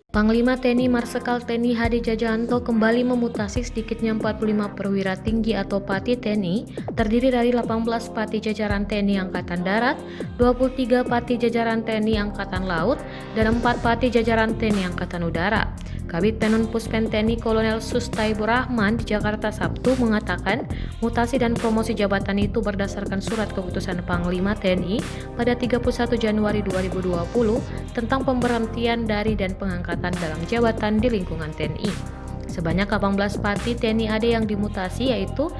Panglima TNI Marsikal TNI Hadi Tjajjanto kembali memutasi sedikitnya 45 perwira tinggi atau Pati TNI, terdiri dari 18 Pati jajaran TNI Angkatan Darat, 23 Pati jajaran TNI Angkatan Laut, dan 4 Pati jajaran TNI Angkatan Udara. Kabid Penun Puspen TNI Kolonel Sustaibur Rahman di Jakarta Sabtu mengatakan mutasi dan promosi jabatan itu berdasarkan surat keputusan Panglima TNI pada 31 Januari 2020 tentang pemberhentian dari dan pengangkatan dalam jabatan di lingkungan TNI. Sebanyak 18 Pati TNI AD yang dimutasi yaitu